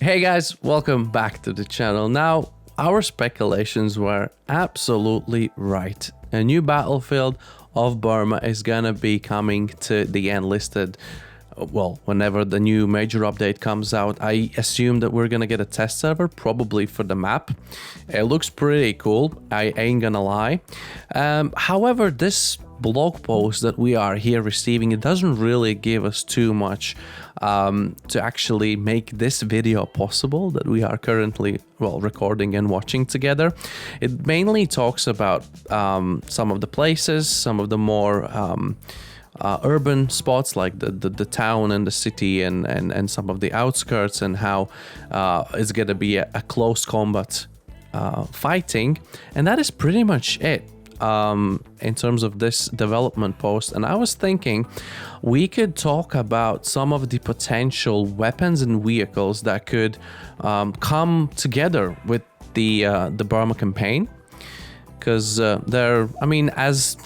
Hey guys, welcome back to the channel. Now, our speculations were absolutely right. A new battlefield of Burma is gonna be coming to the Enlisted. Well, whenever the new major update comes out. I assume that we're gonna get a test server, probably for the map. It looks pretty cool, I ain't gonna lie. However, this blog post that we are here receiving, it doesn't really give us too much to actually make this video possible that we are currently, well, recording and watching together. It mainly talks about some of the places, some of the more urban spots like the town and the city and some of the outskirts, and how it's gonna be a close combat fighting, and that is pretty much it in terms of this development post. And I was thinking we could talk about some of the potential weapons and vehicles that could come together with the Burma campaign. Because there, I mean, as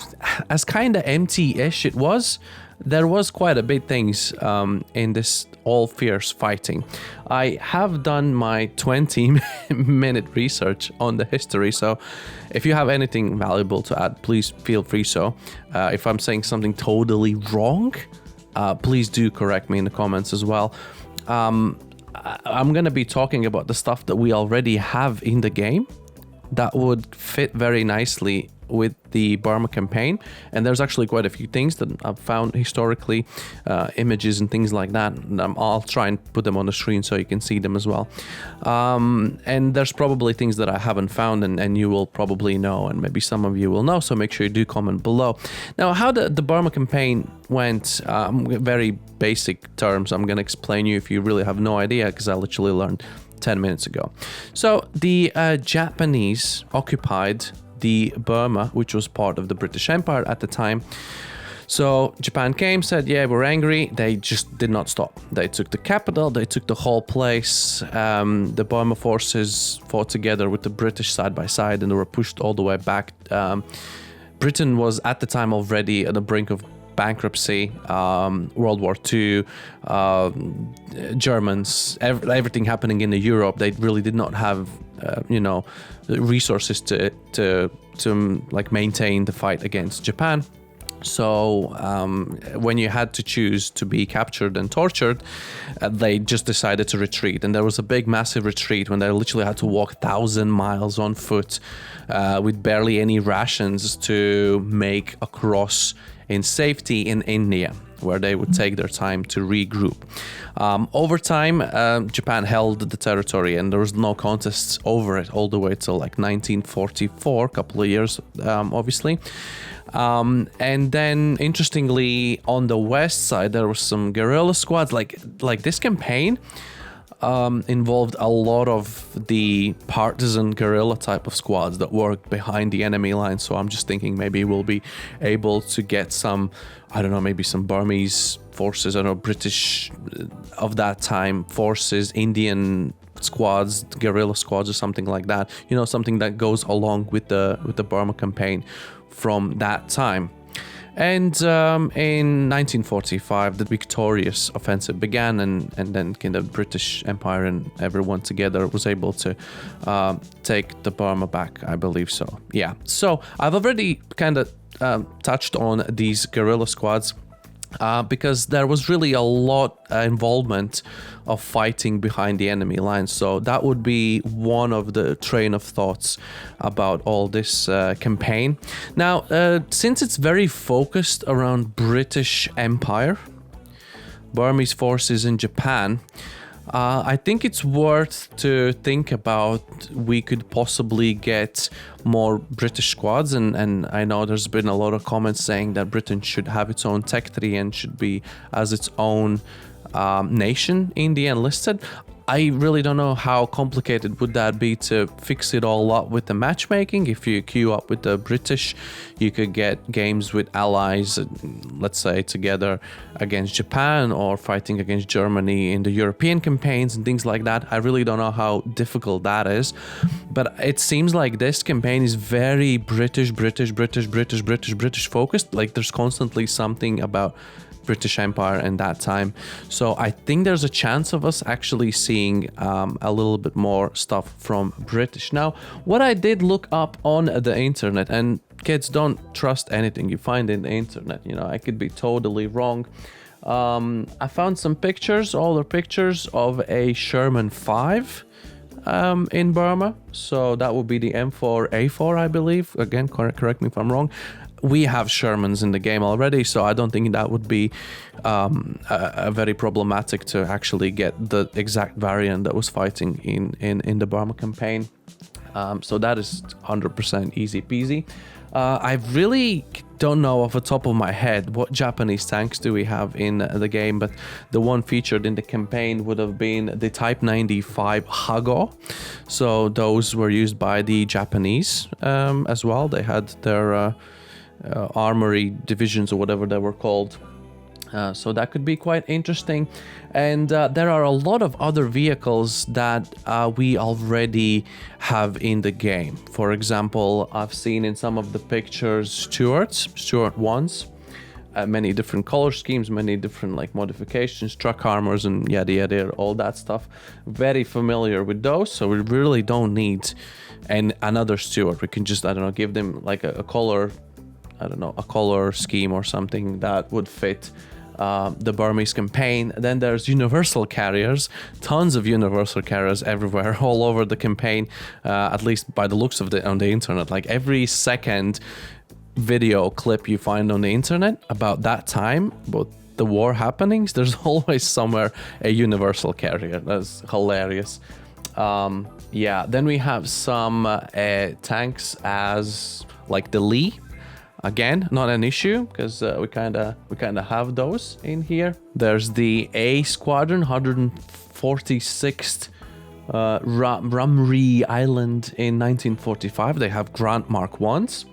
kind of empty-ish it was, there was quite a bit things in this all fierce fighting. I have done my 20-minute research on the history, so if you have anything valuable to add, please feel free so. If I'm saying something totally wrong, please do correct me in the comments as well. I'm going to be talking about the stuff that we already have in the game that would fit very nicely with the Burma campaign, and there's actually quite a few things that I've found historically, images and things like that, and I'll try and put them on the screen so you can see them as well. And there's probably things that I haven't found and you will probably know, and maybe some of you will know, so make sure you do comment below. Now, how the Burma campaign went, very basic terms, I'm gonna explain you if you really have no idea, because I literally learned 10 minutes ago. So the Japanese occupied the Burma, which was part of the British Empire at the time. So Japan came, said, yeah, we're angry. They just did not stop. They took the capital, they took the whole place. The Burma forces fought together with the British side by side, and they were pushed all the way back. Britain was at the time already at the brink of bankruptcy, World War II, Germans, everything happening in Europe. They really did not have, resources to like maintain the fight against Japan. So when you had to choose to be captured and tortured, they just decided to retreat. And there was a big, massive retreat when they literally had to walk 1,000 miles on foot with barely any rations to make a cross in safety in India, where they would take their time to regroup. Over time, Japan held the territory, and there was no contests over it all the way till like 1944, a couple of years, obviously. And then, interestingly, on the west side, there was some guerrilla squads. Like this campaign involved a lot of the partisan guerrilla type of squads that worked behind the enemy line. So I'm just thinking maybe we'll be able to get some, I don't know, maybe some Burmese forces, I don't know, British of that time forces, Indian squads, guerrilla squads or something like that. You know, something that goes along with the Burma campaign from that time. And in 1945, the victorious offensive began, and then kind of British Empire and everyone together was able to take the Burma back, I believe so. Yeah, so I've already kind of touched on these guerrilla squads because there was really a lot involvement of fighting behind the enemy lines. So that would be one of the train of thoughts about all this campaign. Now, since it's very focused around British Empire, Burmese forces in Japan, I think it's worth to think about we could possibly get more British squads, and I know there's been a lot of comments saying that Britain should have its own tech tree and should be as its own nation in the Enlisted. I really don't know how complicated would that be to fix it all up with the matchmaking. If you queue up with the British, you could get games with allies, let's say together against Japan or fighting against Germany in the European campaigns and things like that. I really don't know how difficult that is, but it seems like this campaign is very British focused. Like there's constantly something about British Empire in that time. So I think there's a chance of us actually seeing a little bit more stuff from British. Now, what I did look up on the internet, and kids, don't trust anything you find in the internet. You know, I could be totally wrong. I found some pictures, older pictures of a Sherman 5 in Burma. So that would be the M4A4, I believe. Again, correct me if I'm wrong. We have Shermans in the game already, so I don't think that would be a very problematic to actually get the exact variant that was fighting in the Burma campaign. So that is 100% easy peasy. I really don't know off the top of my head what Japanese tanks do we have in the game, but the one featured in the campaign would have been the Type 95 Hago. So those were used by the Japanese as well. They had their armory divisions or whatever they were called. So that could be quite interesting. And there are a lot of other vehicles that we already have in the game. For example, I've seen in some of the pictures Stuart 1s, many different color schemes, many different like modifications, truck armors and yada yada, all that stuff. Very familiar with those, so we really don't need another Stuart. We can just, I don't know, give them like a color, I don't know, a color scheme or something that would fit the Burmese campaign. Then there's universal carriers, tons of universal carriers everywhere, all over the campaign, at least by the looks of on the internet. Like every second video clip you find on the internet about that time, about the war happenings, there's always somewhere a universal carrier. That's hilarious. Yeah, then we have some tanks as like the Lee. Again, not an issue because we kind of have those in here. There's the A Squadron, 146th Ramri Island in 1945. They have Grant Mark 1s.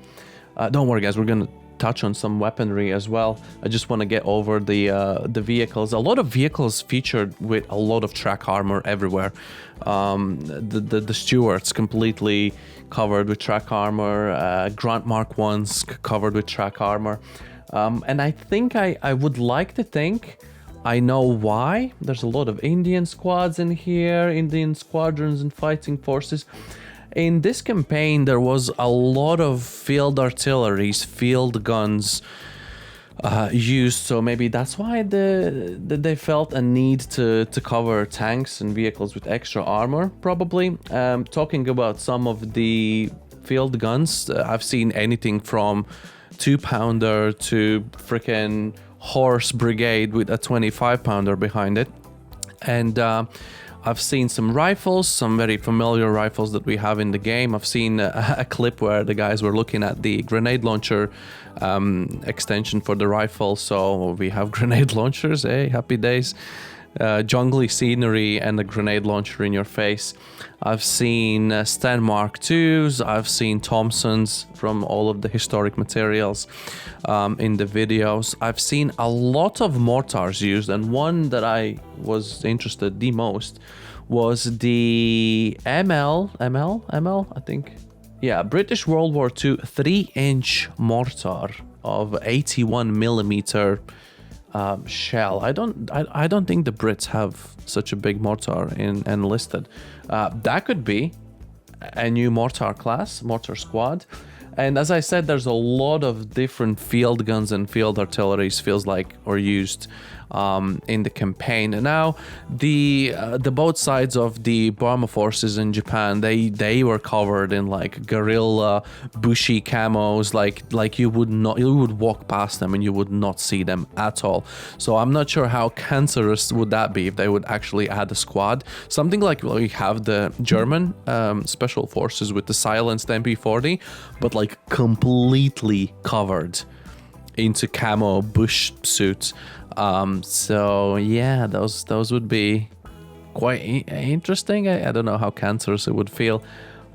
Don't worry, guys, we're gonna touch on some weaponry as well. I just want to get over the vehicles. A lot of vehicles featured with a lot of track armor everywhere. The Stuarts completely covered with track armor, Grant Mark 1s covered with track armor. And I think I would like to think I know why. There's a lot of Indian squads in here, Indian squadrons and fighting forces. In this campaign, there was a lot of field artilleries, field guns used, so maybe that's why they felt a need to cover tanks and vehicles with extra armor, probably. Talking about some of the field guns, I've seen anything from 2-pounder to freaking horse brigade with a 25-pounder behind it. And I've seen some rifles, some very familiar rifles that we have in the game. I've seen a clip where the guys were looking at the grenade launcher extension for the rifle. So we have grenade launchers, hey, happy days. Jungly scenery and a grenade launcher in your face. I've seen Sten Mark IIs. I've seen Thompsons from all of the historic materials in the videos. I've seen a lot of mortars used, and one that I was interested the most was the ML, I think. Yeah, British World War II 3-inch mortar of 81 millimeter shell. I don't think the Brits have such a big mortar in Enlisted. That could be a new mortar class, mortar squad. And as I said, there's a lot of different field guns and field artilleries, feels like, are used in the campaign. And now the both sides of the Burma forces in Japan, they were covered in like guerrilla bushy camos, like you would walk past them and you would not see them at all. So I'm not sure how cancerous would that be if they would actually add a squad, something like we have the German special forces with the silenced MP40, but like completely covered into camo bush suits. So yeah, those would be quite interesting. I don't know how cancerous it would feel.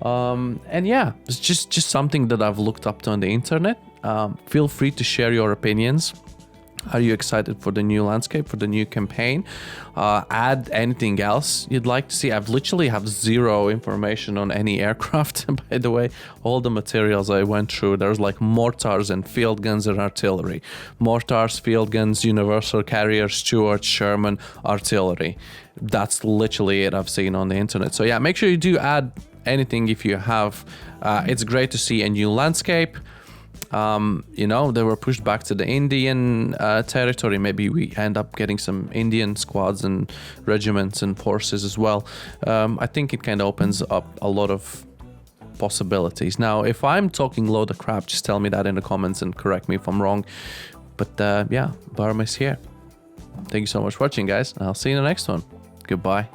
And yeah, it's just something that I've looked up on the internet. Feel free to share your opinions. Are you excited for the new landscape, for the new campaign? Add anything else you'd like to see. I've literally have zero information on any aircraft. By the way, all the materials I went through, there's like mortars and field guns and artillery. Mortars, field guns, universal carriers, Stuart, Sherman, artillery. That's literally it I've seen on the internet. So yeah, make sure you do add anything if you have. It's great to see a new landscape. You know, they were pushed back to the Indian territory. Maybe we end up getting some Indian squads and regiments and forces as well. I think it kind of opens up a lot of possibilities. Now, if I'm talking load of crap, just tell me that in the comments and correct me if I'm wrong. But yeah, Burma is here. Thank you so much for watching, guys. I'll see you in the next one. Goodbye.